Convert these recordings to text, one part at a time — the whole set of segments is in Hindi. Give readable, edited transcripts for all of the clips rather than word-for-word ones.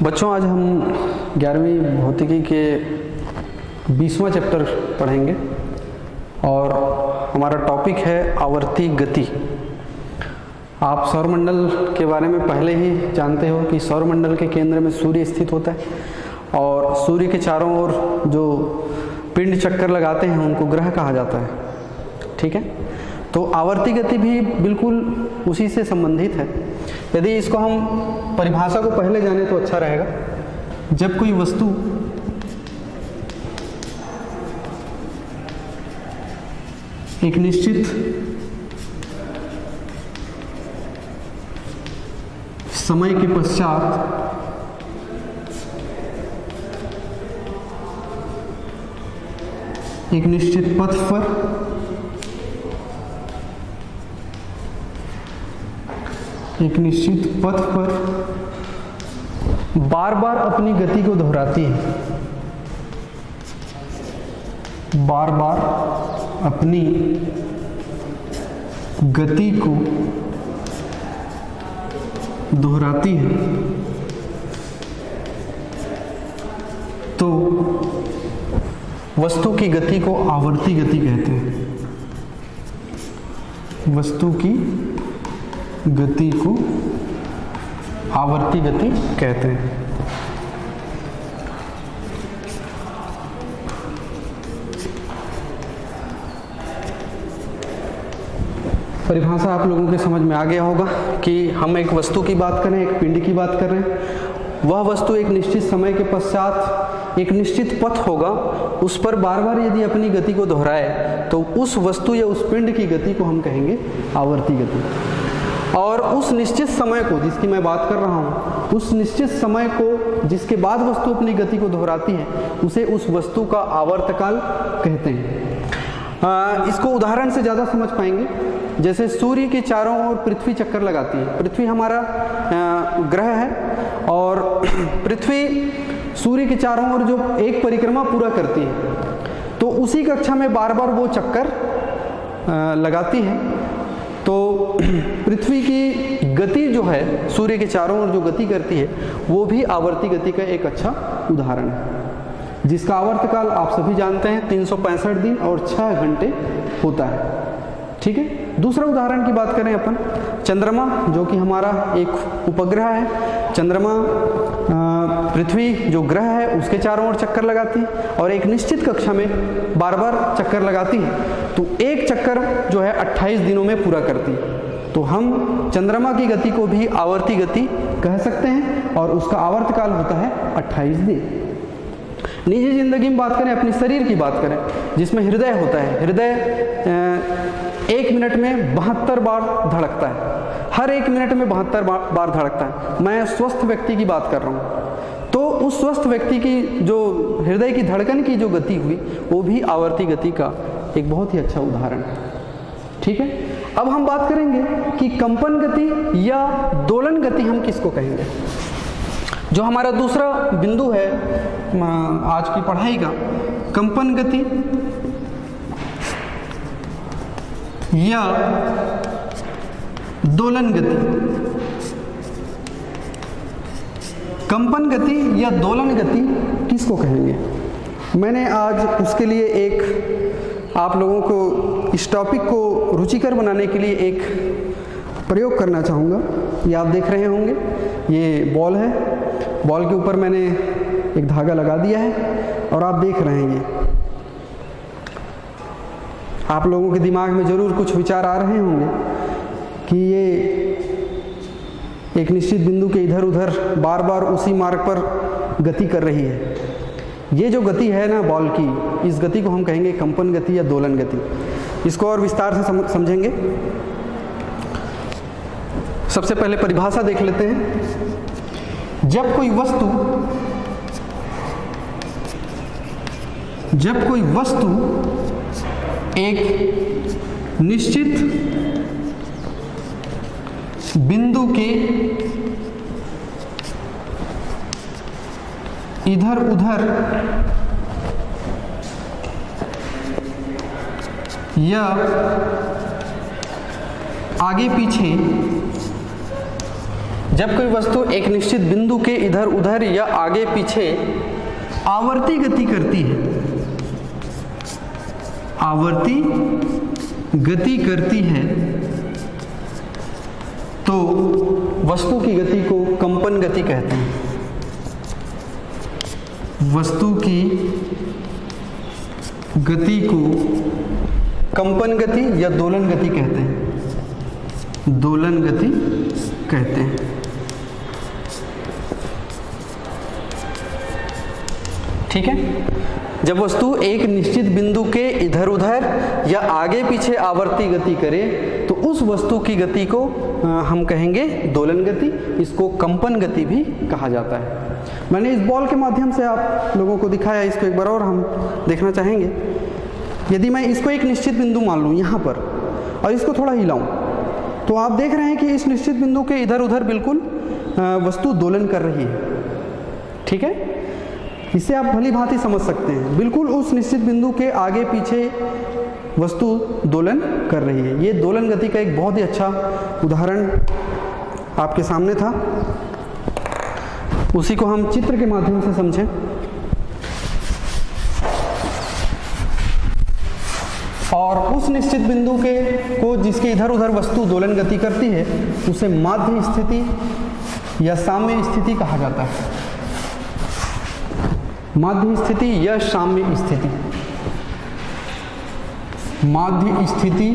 बच्चों, आज हम 11वीं भौतिकी के 20वां चैप्टर पढ़ेंगे और हमारा टॉपिक है आवर्ती गति। आप सौरमंडल के बारे में पहले ही जानते हो कि सौरमंडल के केंद्र में सूर्य स्थित होता है और सूर्य के चारों ओर जो पिंड चक्कर लगाते हैं उनको ग्रह कहा जाता है। ठीक है, तो आवर्ती गति भी बिल्कुल उसी से संबंधित है। यदि इसको हम परिभाषा को पहले जाने तो अच्छा रहेगा। जब कोई वस्तु एक निश्चित समय के पश्चात एक निश्चित पथ पर बार बार अपनी गति को दोहराती है, बार बार अपनी गति को दोहराती है, तो वस्तु की गति को आवर्ती गति कहते हैं। वस्तु की गति को आवर्ती गति कहते हैं। परिभाषा आप लोगों के समझ में आ गया होगा कि हम एक वस्तु की बात करें, एक पिंड की बात कर रहे हैं। वह वस्तु एक निश्चित समय के पश्चात एक निश्चित पथ होगा, उस पर बार बार यदि अपनी गति को दोहराए तो उस वस्तु या उस पिंड की गति को हम कहेंगे आवर्ती गति। और उस निश्चित समय को जिसकी मैं बात कर रहा हूँ, उस निश्चित समय को जिसके बाद वस्तु अपनी गति को दोहराती है, उसे उस वस्तु का आवर्तकाल कहते हैं। इसको उदाहरण से ज़्यादा समझ पाएंगे। जैसे सूर्य के चारों ओर पृथ्वी चक्कर लगाती है। पृथ्वी हमारा ग्रह है और पृथ्वी सूर्य के चारों ओर जो एक परिक्रमा पूरा करती है, तो उसी कक्षा में बार बार वो चक्कर लगाती है। तो पृथ्वी की गति जो है, सूर्य के चारों ओर जो गति करती है, वो भी आवर्ती गति का एक अच्छा उदाहरण है, जिसका आवर्तकाल आप सभी जानते हैं 365 दिन और 6 घंटे होता है। ठीक है, दूसरा उदाहरण की बात करें अपन, चंद्रमा, जो कि हमारा एक उपग्रह है। चंद्रमा पृथ्वी जो ग्रह है उसके चारों ओर चक्कर लगाती है और एक निश्चित कक्षा में बार बार चक्कर लगाती है, तो एक चक्कर जो है 28 दिनों में पूरा करती है। तो हम चंद्रमा की गति को भी आवर्ती गति कह सकते हैं और उसका आवर्तकाल होता है 28 दिन। निजी जिंदगी में बात करें, अपने शरीर की बात करें, जिसमें हृदय होता है। हृदय 1 मिनट में 72 बार धड़कता है। हर 1 मिनट में 72 बार धड़कता है। मैं स्वस्थ व्यक्ति की बात कर रहा हूँ। तो उस स्वस्थ व्यक्ति की जो हृदय की धड़कन की जो गति हुई, वो भी आवर्ती गति का एक बहुत ही अच्छा उदाहरण है। ठीक है, अब हम बात करेंगे कि कंपन गति या दोलन गति हम किसको कहेंगे। जो हमारा दूसरा बिंदु है आज की पढ़ाई का, कंपन गति या दोलन गति। कंपन गति या दोलन गति किसको कहेंगे। मैंने आज उसके लिए एक आप लोगों को इस टॉपिक को रुचिकर बनाने के लिए एक प्रयोग करना चाहूँगा। ये आप देख रहे होंगे, ये बॉल है। बॉल के ऊपर मैंने एक धागा लगा दिया है और आप देख रहे हैं। ये आप लोगों के दिमाग में जरूर कुछ विचार आ रहे होंगे कि ये एक निश्चित बिंदु के इधर उधर बार बार उसी मार्ग पर गति कर रही है। ये जो गति है ना बॉल की, इस गति को हम कहेंगे कंपन गति या दोलन गति। इसको और विस्तार से समझेंगे। सबसे पहले परिभाषा देख लेते हैं। जब कोई वस्तु एक निश्चित बिंदु के इधर उधर या आगे पीछे जब कोई वस्तु एक निश्चित बिंदु के इधर उधर या आगे पीछे आवर्ती गति करती है, आवर्ती गति करती है, तो वस्तु की गति को कंपन गति कहते हैं। वस्तु की गति को कंपन गति या दोलन गति कहते हैं, दोलन गति कहते हैं। ठीक है। जब वस्तु एक निश्चित बिंदु के इधर उधर या आगे पीछे आवर्ती गति करे तो उस वस्तु की गति को हम कहेंगे दोलन गति, इसको कंपन गति भी कहा जाता है। मैंने इस बॉल के माध्यम से आप लोगों को दिखाया, इसको एक बार और हम देखना चाहेंगे। यदि मैं इसको एक निश्चित बिंदु मान लूँ यहाँ पर और इसको थोड़ा हिलाऊं, तो आप देख रहे हैं कि इस निश्चित बिंदु के इधर उधर बिल्कुल वस्तु दोलन कर रही है। ठीक है, इससे आप भली भांति समझ सकते हैं, बिल्कुल उस निश्चित बिंदु के आगे पीछे वस्तु दोलन कर रही है। ये दोलन गति का एक बहुत ही अच्छा उदाहरण आपके सामने था, उसी को हम चित्र के माध्यम से समझें। और उस निश्चित बिंदु को जिसके इधर उधर वस्तु दोलन गति करती है उसे माध्य स्थिति या साम्य स्थिति कहा जाता है। माध्य स्थिति या साम्य स्थिति। माध्य स्थिति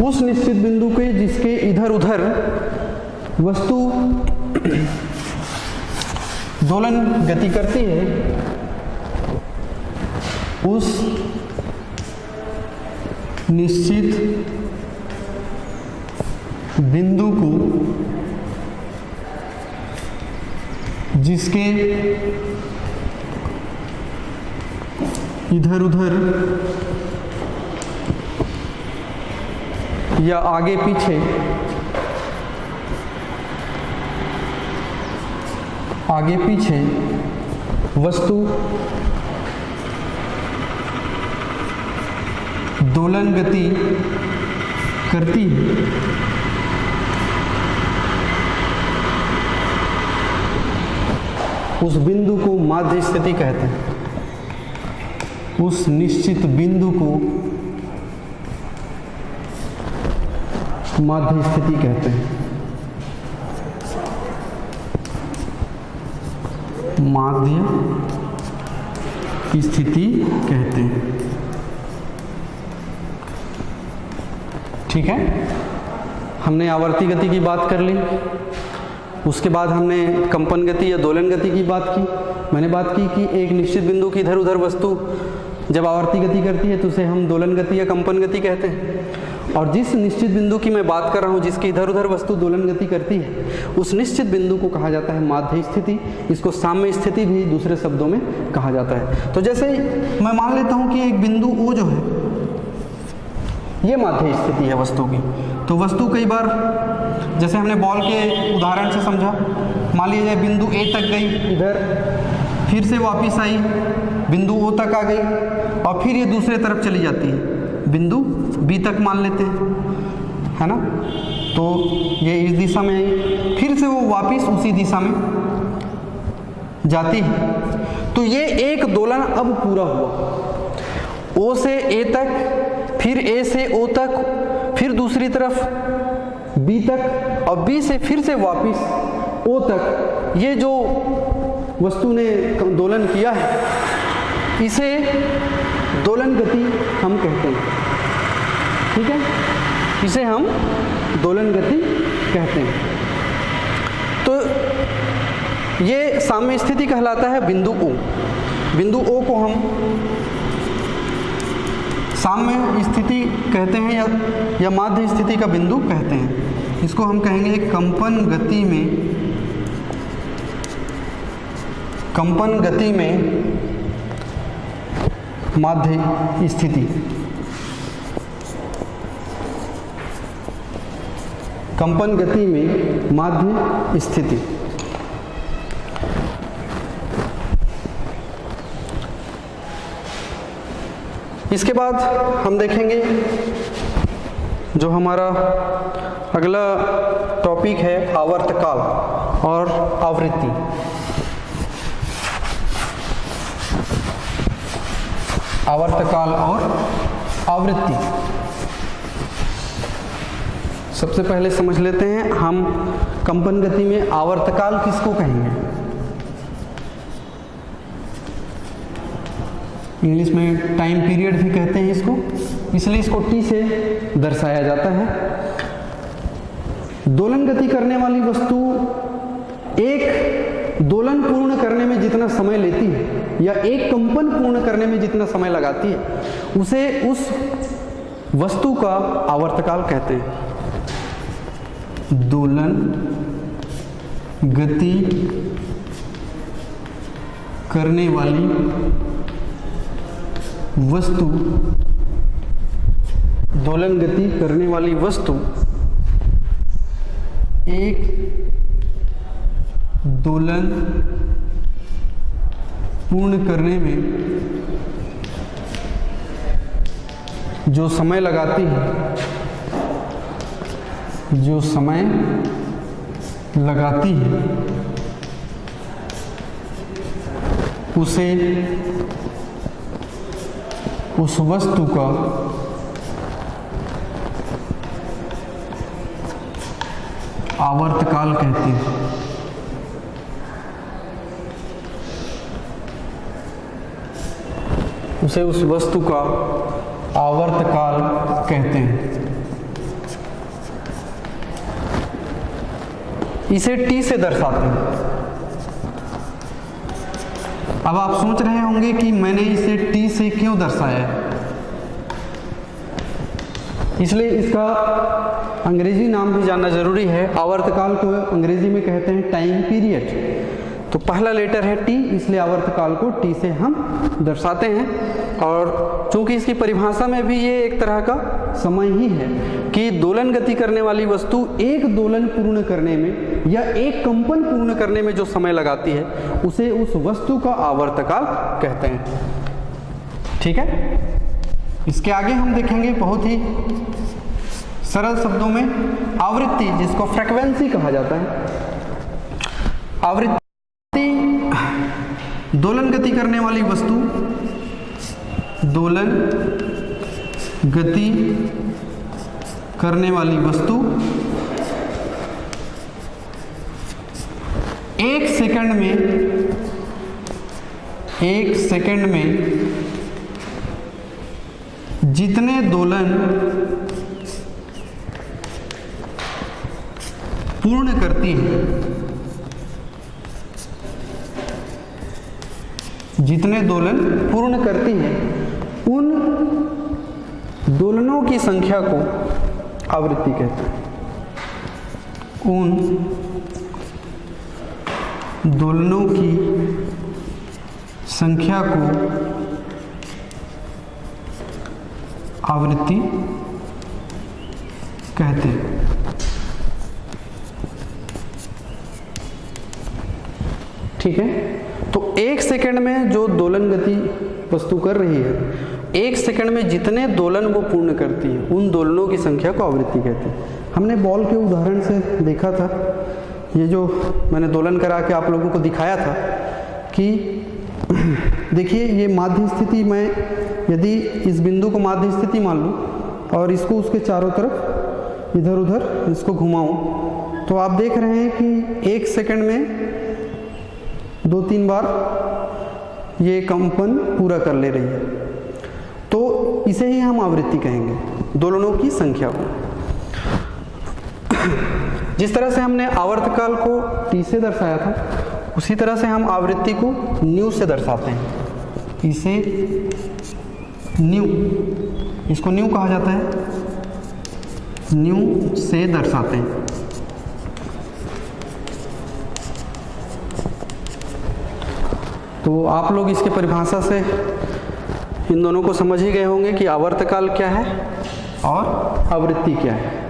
उस निश्चित बिंदु के जिसके इधर उधर वस्तु दोलन गति करती है, उस निश्चित बिंदु को जिसके इधर उधर या आगे पीछे वस्तु दोलन गति करती है, उस बिंदु को माध्य स्थिति कहते हैं। उस निश्चित बिंदु को माध्य स्थिति कहते हैं। माध्य स्थिति कहते हैं। ठीक है, हमने आवर्ती गति की बात कर ली, उसके बाद हमने कंपन गति या दोलन गति की बात की। मैंने बात की कि एक निश्चित बिंदु की इधर उधर वस्तु जब आवर्ती गति करती है तो उसे हम दोलन गति या कंपन गति कहते हैं। और जिस निश्चित बिंदु की मैं बात कर रहा हूँ जिसकी इधर उधर वस्तु दोलन गति करती है, उस निश्चित बिंदु को कहा जाता है माध्य स्थिति। इसको साम्य स्थिति भी दूसरे शब्दों में कहा जाता है। तो जैसे मैं मान लेता हूँ कि एक बिंदु O जो है ये माध्य स्थिति है वस्तु की, तो वस्तु कई बार जैसे हमने बॉल के उदाहरण से समझा, मान लीजिए बिंदु A तक गई, इधर फिर से वापस आई, बिंदु O तक आ गई और फिर ये दूसरे तरफ चली जाती है, बिंदु B तक मान लेते हैं, है ना। तो ये इस दिशा में आई, फिर से वो वापस उसी दिशा में जाती है। तो ये एक दोलन अब पूरा हुआ, O से A तक, फिर A से O तक, फिर दूसरी तरफ B तक और B से फिर से वापस O तक। ये जो वस्तु ने दोलन किया है इसे दोलन गति हम कहते हैं। ठीक है, इसे हम दोलन गति कहते हैं। तो ये साम्य स्थिति कहलाता है बिंदु O। बिंदु O को हम साम्य स्थिति कहते हैं या माध्य स्थिति का बिंदु कहते हैं। इसको हम कहेंगे कंपन गति में माध्य स्थिति। कंपन गति में माध्य स्थिति। इसके बाद हम देखेंगे जो हमारा अगला टॉपिक है आवर्तकाल और आवृत्ति। आवर्तकाल और आवृत्ति। सबसे पहले समझ लेते हैं हम कंपन गति में आवर्तकाल किसको कहेंगे। इंग्लिश में टाइम पीरियड भी कहते हैं इसको, इसलिए इसको टी से दर्शाया जाता है। दोलन गति करने वाली वस्तु एक दोलन पूर्ण करने में जितना समय लेती है या एक कंपन पूर्ण करने में जितना समय लगाती है, उसे उस वस्तु का आवर्तकाल कहते हैं। दोलन गति करने वाली वस्तु, दोलन गति करने वाली वस्तु एक दोलन पूर्ण करने में जो समय लगाती है, जो समय लगाती है, उसे उस वस्तु का आवर्तकाल कहते हैं। उसे उस वस्तु का आवर्तकाल कहते हैं। इसे टी से दर्शाते हैं। अब आप सोच रहे होंगे कि मैंने इसे टी से क्यों दर्शाया है। इसलिए इसका अंग्रेजी नाम भी जानना जरूरी है। आवर्तकाल को अंग्रेजी में कहते हैं टाइम पीरियड। तो पहला लेटर है टी, इसलिए आवर्तकाल को टी से हम दर्शाते हैं। और चूंकि इसकी परिभाषा में भी ये एक तरह का समय ही है कि दोलन गति करने वाली वस्तु एक दोलन पूर्ण करने में या एक कंपन पूर्ण करने में जो समय लगाती है, उसे उस वस्तु का आवर्तकाल कहते हैं। ठीक है, इसके आगे हम देखेंगे बहुत ही सरल शब्दों में आवृत्ति, जिसको फ्रीक्वेंसी कहा जाता है। आवृत्ति दोलन गति करने वाली वस्तु, दोलन गति करने वाली वस्तु एक सेकंड में जितने दोलन पूर्ण करती है, जितने दोलन पूर्ण करती है, उन दोलनों की संख्या को आवृत्ति कहते हैं। उन दोलनों की संख्या को आवृत्ति कहते हैं। ठीक है, तो एक सेकंड में जो दोलन गति वस्तु कर रही है, एक सेकंड में जितने दोलन वो पूर्ण करती है, उन दोलनों की संख्या को आवृत्ति कहते हैं। हमने बॉल के उदाहरण से देखा था, ये जो मैंने दोलन करा के आप लोगों को दिखाया था कि देखिए ये माध्य स्थिति, मैं यदि इस बिंदु को माध्य स्थिति मान लूँ और इसको उसके चारों तरफ इधर उधर इसको घुमाऊँ, तो आप देख रहे हैं कि एक सेकंड में 2-3 बार ये कंपन पूरा कर ले रही है। तो इसे ही हम आवृत्ति कहेंगे, दोलनों की संख्या को। जिस तरह से हमने आवर्तकाल को टी से दर्शाया था, उसी तरह से हम आवृत्ति को न्यू से दर्शाते हैं। इसे न्यू, इसको न्यू कहा जाता है, न्यू से दर्शाते हैं। तो आप लोग इसके परिभाषा से इन दोनों को समझ ही गए होंगे कि आवर्तकाल क्या है और आवृत्ति क्या है।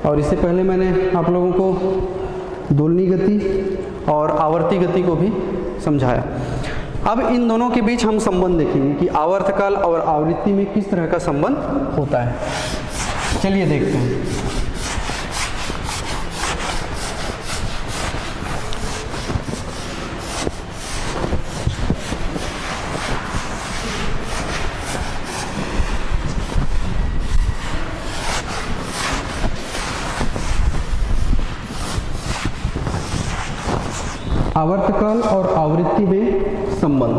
और इससे पहले मैंने आप लोगों को दोलनी गति और आवर्ती गति को भी समझाया। अब इन दोनों के बीच हम संबंध देखेंगे कि आवर्तकाल और आवृत्ति में किस तरह का संबंध होता है। चलिए देखते हैं। आवर्तकाल और आवृत्ति में संबंध।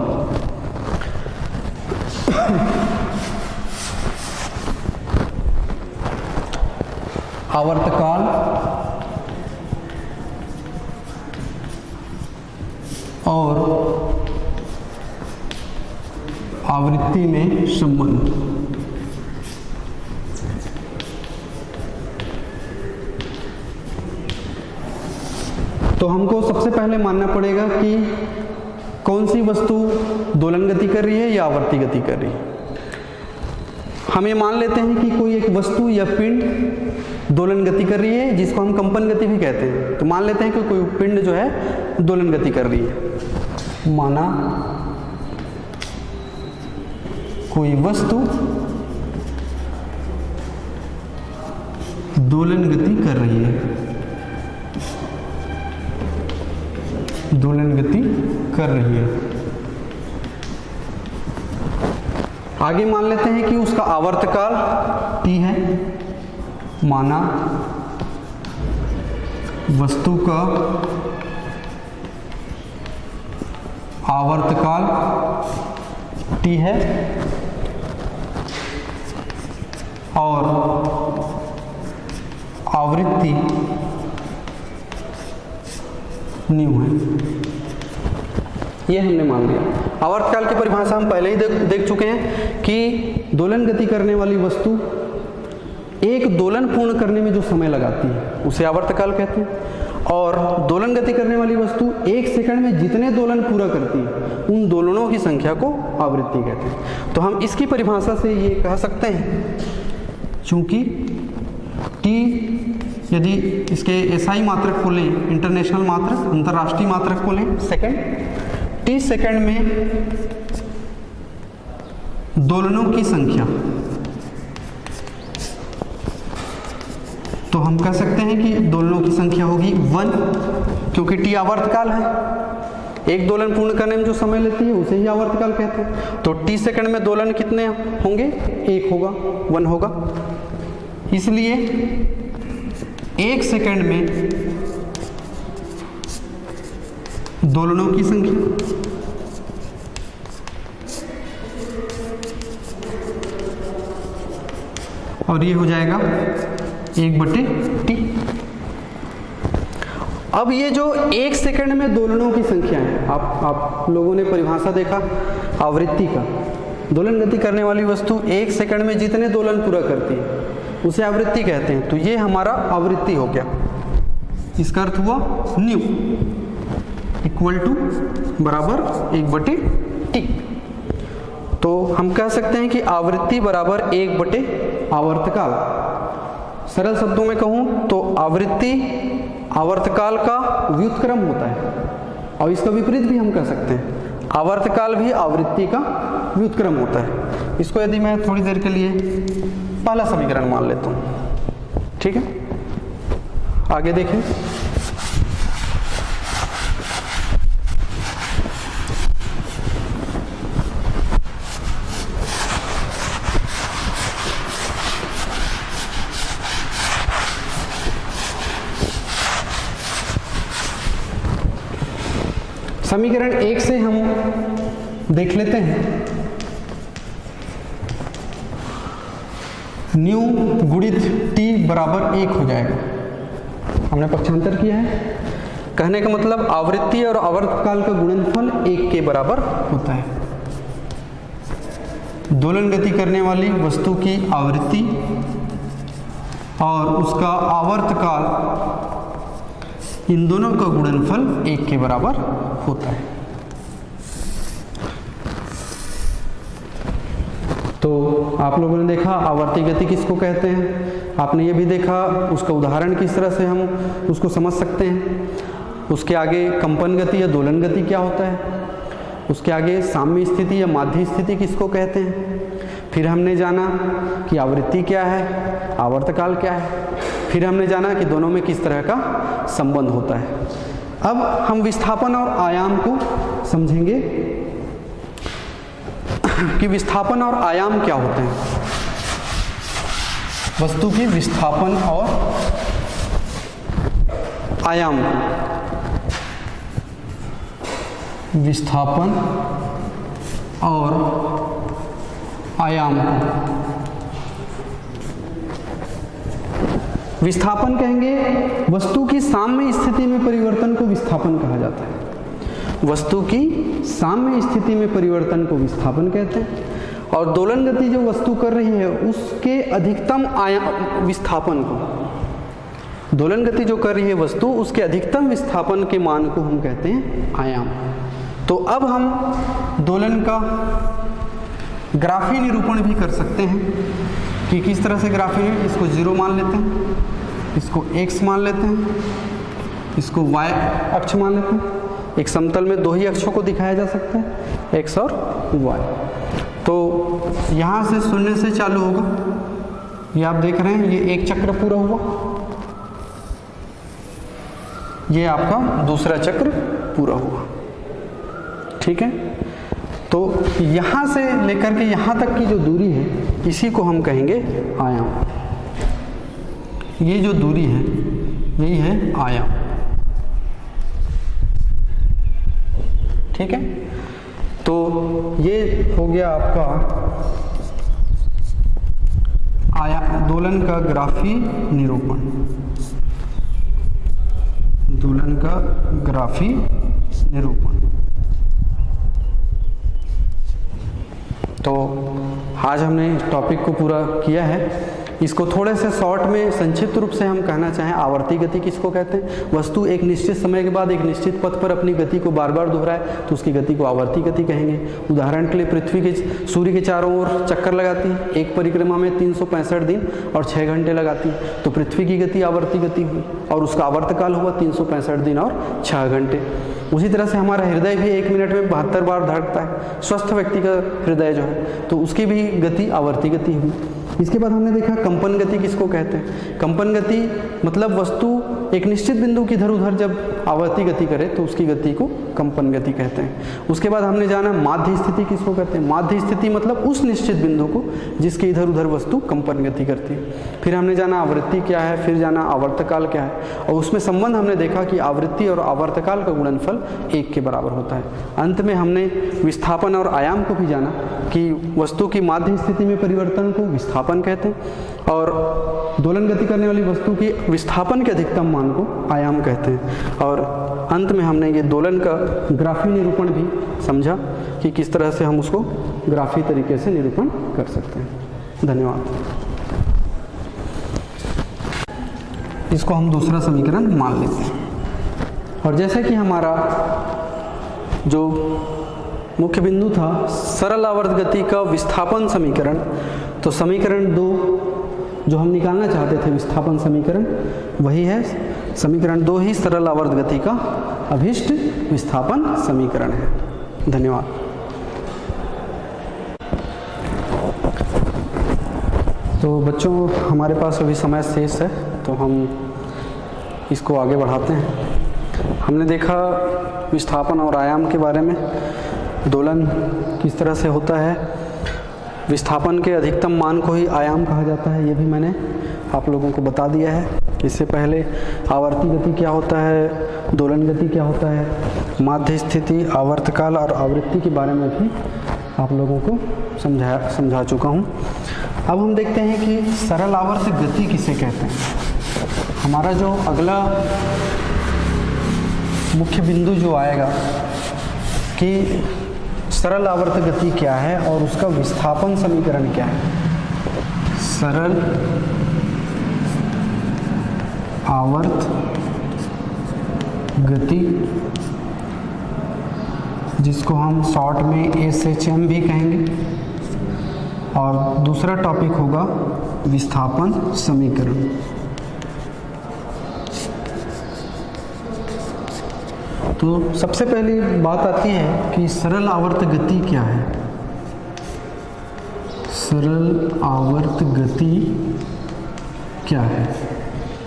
आवर्तकाल और आवृत्ति में संबंध। तो हमको सबसे पहले मानना पड़ेगा कि कौन सी वस्तु दोलन गति कर रही है या आवर्ती गति कर रही है। हम ये मान लेते हैं कि कोई एक वस्तु या पिंड दोलन गति कर रही है, जिसको हम कंपन गति भी कहते हैं। तो मान लेते हैं कि कोई पिंड जो है दोलन गति कर रही है। माना कोई वस्तु दोलन गति कर रही है, दोलन गति कर रही है। आगे मान लेते हैं कि उसका आवर्तकाल T है। माना वस्तु का आवर्तकाल T है और आवृत्ति न्यू है। ये हमने मान लिया। आवर्तकाल की परिभाषा हम पहले ही देख चुके हैं कि दोलन गति करने वाली वस्तु एक दोलन पूर्ण करने में जो समय लगाती है उसे आवर्तकाल कहते हैं, और दोलन गति करने वाली वस्तु 1 सेकंड में जितने दोलन पूरा करती है उन दोलनों की संख्या को आवृत्ति कहते हैं। तो हम इसकी परिभाषा से ये कह सकते हैं, चूंकि T यदि इसके एसआई मात्रक को लें, इंटरनेशनल मात्रक, अंतर्राष्ट्रीय मात्रक को लें सेकंड, T सेकंड में दोलनों की संख्या, तो हम कह सकते हैं कि दोलनों की संख्या होगी 1, क्योंकि T आवर्तकाल है। एक दोलन पूर्ण करने में जो समय लेती है उसे ही आवर्तकाल कहते हैं। तो T सेकंड में दोलन कितने होंगे? 1 होगा, 1 होगा। इसलिए 1 सेकंड में दोलनों की संख्या और ये हो जाएगा 1/T। अब ये जो 1 सेकंड में दोलनों की संख्या है, आप लोगों ने परिभाषा देखा आवृत्ति का, दोलन गति करने वाली वस्तु 1 सेकंड में जितने दोलन पूरा करती है उसे आवृत्ति कहते हैं। तो ये हमारा आवृत्ति हो गया। इसका अर्थ हुआ न्यू इक्वल टू बराबर 1/T। तो हम कह सकते हैं कि आवृत्ति बराबर 1/ आवर्तकाल। सरल शब्दों में कहूं तो आवृत्ति आवर्तकाल का व्युत्क्रम होता है, और इसका विपरीत भी हम कह सकते हैं, आवर्तकाल भी आवृत्ति का व्युत्क्रम होता है। इसको यदि मैं थोड़ी देर के लिए पहला समीकरण मान लेता हूं, ठीक है। आगे देखें। समीकरण 1 से हम देख लेते हैं, न्यू गुणित T बराबर 1 हो जाएगा। हमने पक्षांतर किया है, कहने का मतलब आवृत्ति और आवर्तकाल का गुणनफल 1 के बराबर होता है। दोलन गति करने वाली वस्तु की आवृत्ति और उसका आवर्तकाल, इन दोनों का गुणनफल 1 के बराबर होता है। तो आप लोगों ने देखा आवर्ती गति किसको कहते हैं, आपने ये भी देखा उसका उदाहरण किस तरह से हम उसको समझ सकते हैं। उसके आगे कंपन गति या दोलन गति क्या होता है, उसके आगे साम्य स्थिति या माध्य स्थिति किसको कहते हैं, फिर हमने जाना कि आवृत्ति क्या है, आवर्तकाल क्या है, फिर हमने जाना कि दोनों में किस तरह का संबंध होता है। अब हम विस्थापन और आयाम को समझेंगे कि विस्थापन और आयाम क्या होते हैं। वस्तु की विस्थापन और आयाम, विस्थापन और आयाम को विस्थापन कहेंगे, वस्तु की साम्य स्थिति में परिवर्तन को विस्थापन कहा जाता है। वस्तु की साम्य स्थिति में परिवर्तन को विस्थापन कहते हैं। और दोलन गति जो वस्तु कर रही है उसके अधिकतम आयाम विस्थापन को, दोलन गति जो कर रही है वस्तु उसके अधिकतम विस्थापन के मान को हम कहते हैं आयाम। तो अब हम दोलन का ग्राफी निरूपण भी कर सकते हैं कि किस तरह से ग्राफी है। इसको 0 मान लेते हैं, इसको x मान लेते हैं, इसको y अक्ष मान लेते हैं। एक समतल में दो ही अक्षों को दिखाया जा सकता है, x और y। तो यहाँ से 0 से चालू होगा, ये आप देख रहे हैं, ये एक चक्र पूरा हुआ, ये आपका दूसरा चक्र पूरा हुआ, ठीक है। तो यहाँ से लेकर के यहाँ तक की जो दूरी है इसी को हम कहेंगे आयाम। ये जो दूरी है यही है आयाम, ठीक है। तो ये हो गया आपका दोलन का ग्राफी निरूपण, दोलन का ग्राफी निरूपण। तो आज हमने इस टॉपिक को पूरा किया है। इसको थोड़े से शॉर्ट में संक्षिप्त रूप से हम कहना चाहें, आवर्ती गति किसको कहते हैं। वस्तु एक निश्चित समय के बाद एक निश्चित पथ पर अपनी गति को बार बार दोहराए तो उसकी गति को आवर्ती गति कहेंगे। उदाहरण के लिए पृथ्वी के सूर्य के चारों ओर चक्कर लगाती है, एक परिक्रमा में 365 दिन और 6 घंटे लगाती है, तो पृथ्वी की गति आवर्ती गति हुई और उसका आवर्तकाल हुआ 365 दिन और 6 घंटे। उसी तरह से हमारा हृदय भी 1 मिनट में 72 बार धड़कता है, स्वस्थ व्यक्ति का हृदय जो है, तो उसकी भी गति आवर्ती गति हुई। इसके बाद हमने देखा कंपन गति किसको कहते हैं। कंपन गति मतलब वस्तु एक निश्चित बिंदु की इधर उधर जब आवर्ती गति करे तो उसकी गति को कंपन गति कहते हैं। उसके बाद हमने जाना माध्य स्थिति किसको कहते हैं। माध्य स्थिति मतलब उस निश्चित बिंदु को जिसके इधर उधर वस्तु कंपन गति करती है। फिर हमने जाना आवृत्ति क्या है, फिर जाना आवर्तकाल क्या है, और उसमें संबंध हमने देखा कि आवृत्ति और आवर्तकाल का गुणनफल 1 के बराबर होता है। अंत में हमने विस्थापन और आयाम को भी जाना कि वस्तु की माध्य स्थिति में परिवर्तन को विस्थापन कहते हैं और दोलन गति करने वाली वस्तु की विस्थापन के अधिकतम मान को आयाम कहते हैं। और अंत में हमने ये दोलन का ग्राफी निरूपण भी समझा कि किस तरह से हम उसको ग्राफी तरीके से निरूपण कर सकते हैं। धन्यवाद। इसको हम दूसरा समीकरण मान लेते हैं। और जैसे कि हमारा जो मुख्य बिंदु था सरल आवर्त गति का विस्थापन समीकरण, तो समीकरण 2 जो हम निकालना चाहते थे विस्थापन समीकरण वही है। समीकरण 2 ही सरल आवर्त गति का अभिष्ट विस्थापन समीकरण है। धन्यवाद। तो बच्चों हमारे पास अभी समय शेष है तो हम इसको आगे बढ़ाते हैं। हमने देखा विस्थापन और आयाम के बारे में, दोलन किस तरह से होता है, विस्थापन के अधिकतम मान को ही आयाम कहा जाता है, ये भी मैंने आप लोगों को बता दिया है। इससे पहले आवर्ती गति क्या होता है, दोलन गति क्या होता है, माध्य स्थिति, आवर्तकाल और आवृत्ति के बारे में भी आप लोगों को समझा चुका हूँ। अब हम देखते हैं कि सरल आवर्त गति किसे कहते हैं। हमारा जो अगला मुख्य बिंदु जो आएगा कि सरल आवर्त गति क्या है और उसका विस्थापन समीकरण क्या है। सरल आवर्त गति जिसको हम शॉर्ट में SHM भी कहेंगे, और दूसरा टॉपिक होगा विस्थापन समीकरण। तो सबसे पहली बात आती है कि सरल आवर्त गति क्या है। सरल आवर्त गति क्या है?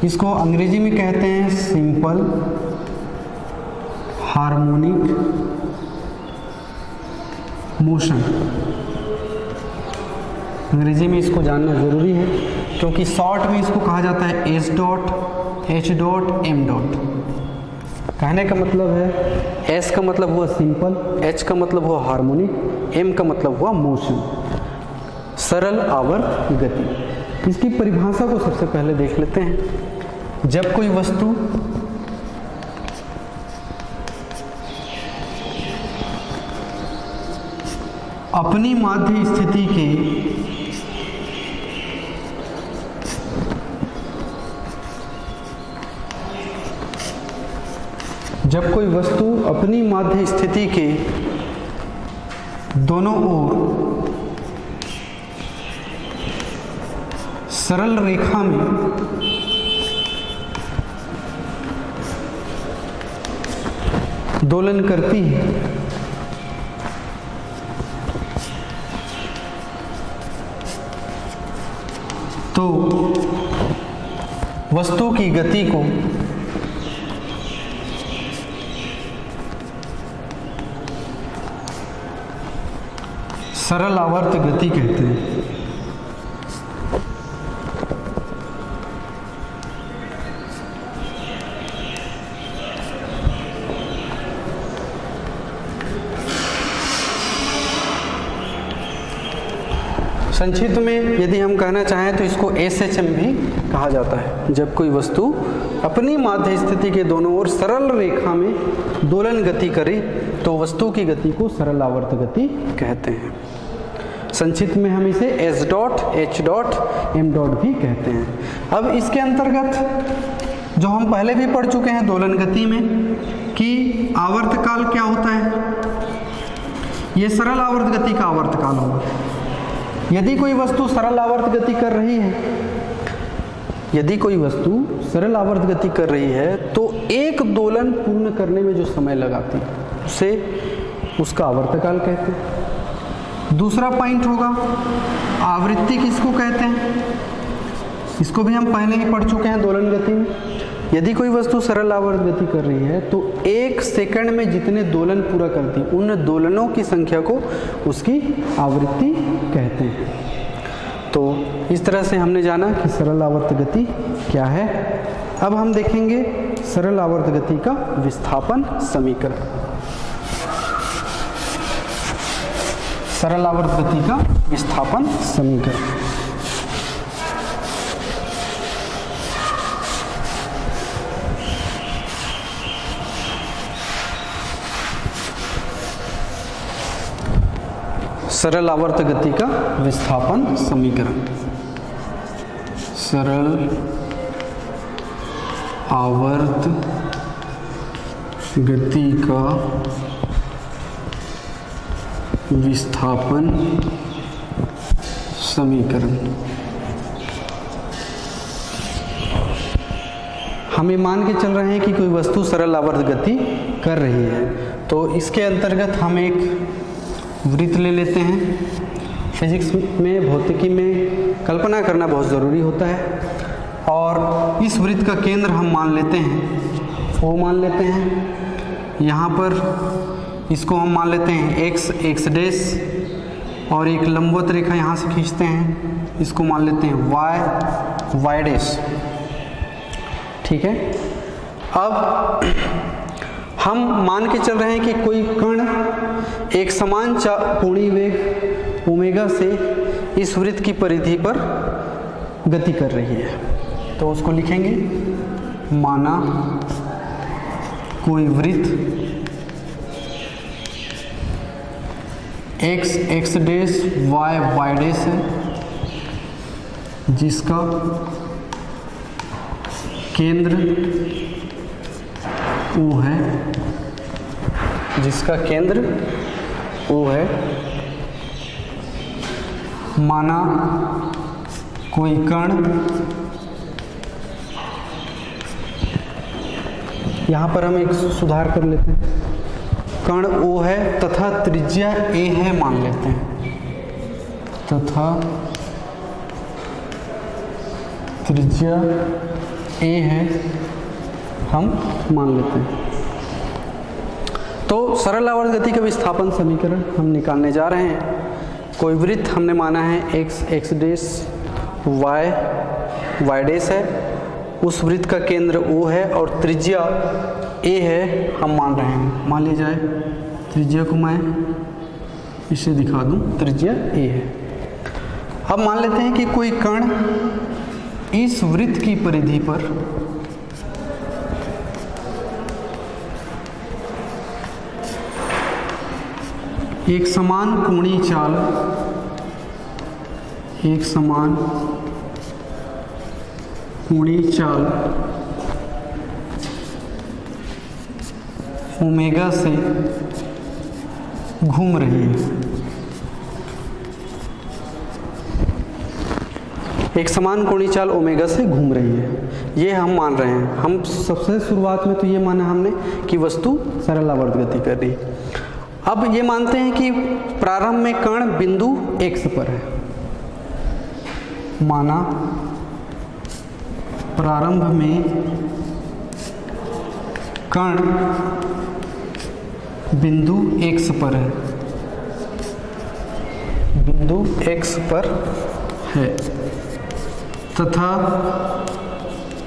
इसको अंग्रेजी में कहते हैं सिंपल हार्मोनिक मोशन। अंग्रेजी में इसको जानना ज़रूरी है क्योंकि शॉर्ट में इसको कहा जाता है S dot, H dot, M dot. कहने का मतलब है एस का मतलब हुआ सिंपल, एच का मतलब हुआ हार्मोनिक, एम का मतलब हुआ मोशन, सरल आवर्त गति। इसकी परिभाषा को सबसे पहले देख लेते हैं। जब कोई वस्तु अपनी माध्य स्थिति के माध्य स्थिति के दोनों ओर सरल रेखा में दोलन करती है तो वस्तु की गति को सरल आवर्त गति कहते हैं। संक्षिप्त में यदि हम कहना चाहें तो इसको SHM भी कहा जाता है। जब कोई वस्तु अपनी माध्य स्थिति के दोनों ओर सरल रेखा में दोलन गति करे तो वस्तु की गति को सरल आवर्त गति कहते हैं। संक्षिप्त में हम इसे S dot, H dot, M dot भी कहते हैं। अब इसके अंतर्गत जो हम पहले भी पढ़ चुके हैं दोलन गति में कि आवर्तकाल क्या होता है, ये सरल आवर्त गति का आवर्तकाल होगा। यदि कोई वस्तु सरल आवर्त गति कर रही है, तो एक दोलन पूर्ण करने में जो समय लगाती है उसे उसका आवर्तकाल कहते हैं। दूसरा पॉइंट होगा आवृत्ति किसको कहते हैं, इसको भी हम पहले ही पढ़ चुके हैं दोलन गति में। यदि कोई वस्तु सरल आवर्त गति कर रही है तो एक सेकंड में जितने दोलन पूरा करती है उन दोलनों की संख्या को उसकी आवृत्ति कहते हैं। तो इस तरह से हमने जाना कि सरल आवर्त गति क्या है। अब हम देखेंगे सरल आवर्त गति का विस्थापन समीकरण। सरल आवर्त गति का विस्थापन समीकरण। सरल आवर्त गति का विस्थापन समीकरण। सरल आवर्त गति का विस्थापन समीकरण। हम ये मान के चल रहे हैं कि कोई वस्तु सरल आवर्त गति कर रही है, तो इसके अंतर्गत हम एक वृत्त ले लेते हैं। फिजिक्स में, भौतिकी में कल्पना करना बहुत ज़रूरी होता है और इस वृत्त का केंद्र हम मान लेते हैं, O मान लेते हैं। यहाँ पर इसको हम मान लेते हैं x डैश और एक लंबवत रेखा यहाँ से खींचते हैं, इसको मान लेते हैं y डैश। ठीक है। अब हम मान के चल रहे हैं कि कोई कण एक समान कोणीय वेग ओमेगा से इस वृत्त की परिधि पर गति कर रही है। तो उसको लिखेंगे, माना कोई वृत्त x डैश y डैश है जिसका केंद्र O है, O है। माना कोई कण यहाँ पर हम एक सुधार कर लेते हैं, कण O है तथा त्रिज्या a है मान लेते हैं। तथा त्रिज्या a है, हम मान लेते हैं। तो सरल आवर्त गति का विस्थापन समीकरण हम निकालने जा रहे हैं। कोई वृत्त हमने माना है x x dash y y dash है, उस वृत्त का केंद्र O है और त्रिज्या a है, हम मान रहे हैं। मान लिया जाए त्रिज्या को मैं इसे दिखा दूं, त्रिज्या a है। अब मान लेते हैं कि कोई कण इस वृत्त की परिधि पर एक समान कोणीय चाल ओमेगा से घूम रही है। एक समान कोणीय चाल ओमेगा से घूम रही है, ये हम मान रहे हैं। हम सबसे शुरुआत में तो ये माना हमने कि वस्तु सरल आवर्त गति कर रही है। अब ये मानते हैं कि प्रारंभ में कण बिंदु x पर है। माना प्रारंभ में कण बिंदु x पर है, बिंदु x पर है तथा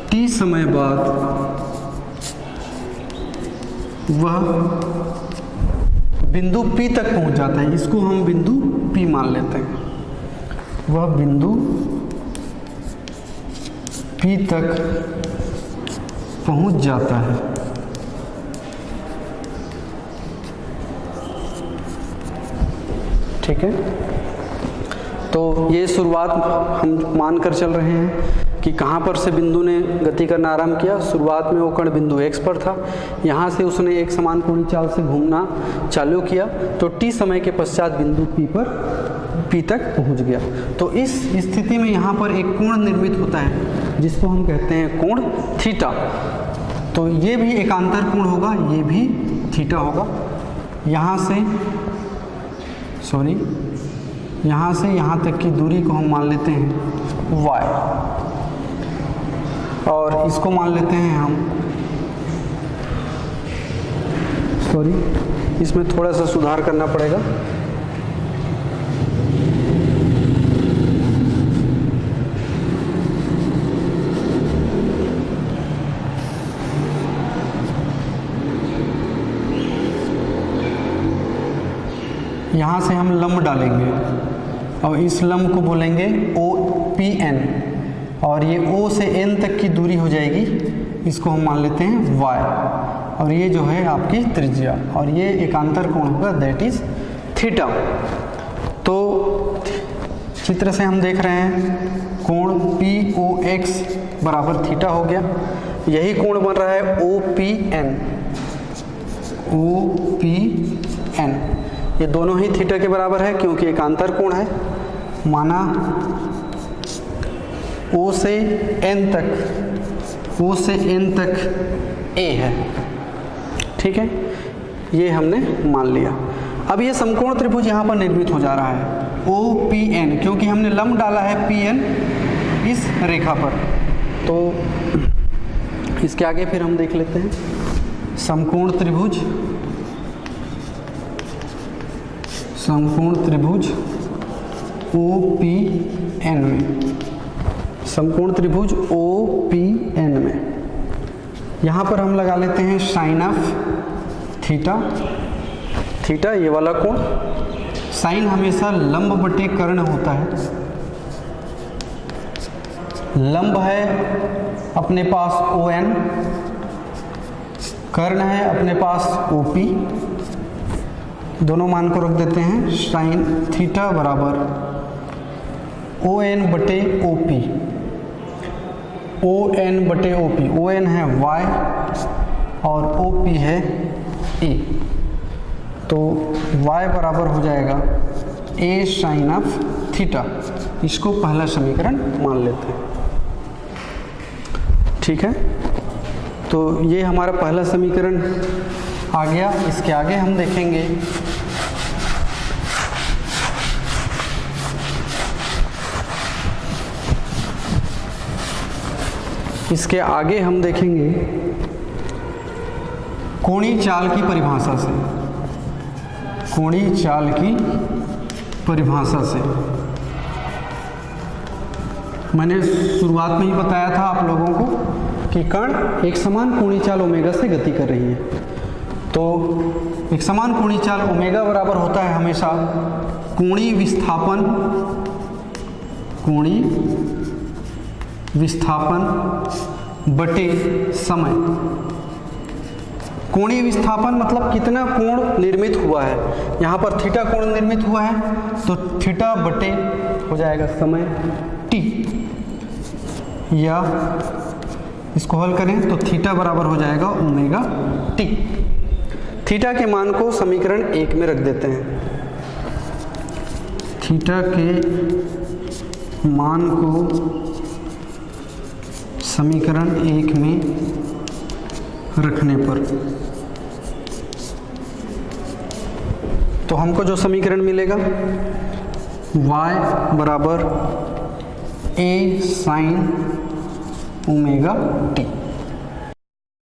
t समय बाद वह बिंदु P तक पहुंच जाता है। इसको हम बिंदु P मान लेते हैं। वह बिंदु P तक पहुंच जाता है। ठीक है, तो ये शुरुआत हम मान कर चल रहे हैं कि कहाँ पर से बिंदु ने गति करना आरंभ किया। शुरुआत में वो कण बिंदु x पर था, यहाँ से उसने एक समान कोणीय चाल से घूमना चालू किया, तो t समय के पश्चात बिंदु P तक पहुँच गया। तो इस स्थिति में यहाँ पर एक कोण निर्मित होता है जिसको हम कहते हैं कोण थीटा। तो ये भी एकांतर कोण होगा, ये भी थीटा होगा। यहाँ से यहाँ तक की दूरी को हम मान लेते हैं y, और इसको मान लेते हैं हम, इसमें थोड़ा सा सुधार करना पड़ेगा। यहाँ से हम लंब डालेंगे और इस लंब को बोलेंगे OPN, और ये O से N तक की दूरी हो जाएगी, इसको हम मान लेते हैं y, और ये जो है आपकी त्रिज्या, और ये एकांतर कोण होगा, दैट इज थीटा। तो चित्र से हम देख रहे हैं कोण POX बराबर थीटा हो गया। यही कोण बन रहा है OPN, ये दोनों ही थीटा के बराबर है क्योंकि एकांतर कोण है। माना O से N तक A है। ठीक है, ये हमने मान लिया। अब ये समकोण त्रिभुज यहाँ पर निर्मित हो जा रहा है OPN, क्योंकि हमने लंब डाला है PN इस रेखा पर। तो इसके आगे फिर हम देख लेते हैं समकोण त्रिभुज OPN में, समकोण त्रिभुज OPN में यहाँ पर हम लगा लेते हैं साइन ऑफ थीटा, ये वाला कोण। साइन हमेशा लंब बटे कर्ण होता है। लंब है अपने पास ON, कर्ण है अपने पास OP, दोनों मान को रख देते हैं। साइन थीटा बराबर ON बटे OP, ON बटे OP, ON है y और OP है a, तो y बराबर हो जाएगा a साइन ऑफ थीटा। इसको पहला समीकरण मान लेते हैं। ठीक है, तो ये हमारा पहला समीकरण आ गया। इसके आगे हम देखेंगे इसके आगे हम देखेंगे कोणीय चाल की परिभाषा से, कोणीय चाल की परिभाषा से। मैंने शुरुआत में ही बताया था आप लोगों को कि कण एक समान कोणीय चाल ओमेगा से गति कर रही है। तो एक समान कोणीय चाल ओमेगा बराबर होता है हमेशा कोणीय विस्थापन, कोणीय विस्थापन बटे समय। कोणीय विस्थापन मतलब कितना कोण निर्मित हुआ है। यहाँ पर थीटा कोण निर्मित हुआ है तो थीटा बटे हो जाएगा समय t, या इसको हल करें तो थीटा बराबर हो जाएगा ओमेगा t। थीटा के मान को समीकरण 1 में रख देते हैं। थीटा के मान को समीकरण 1 में रखने पर तो हमको जो समीकरण मिलेगा y बराबर a sin ओमेगा t।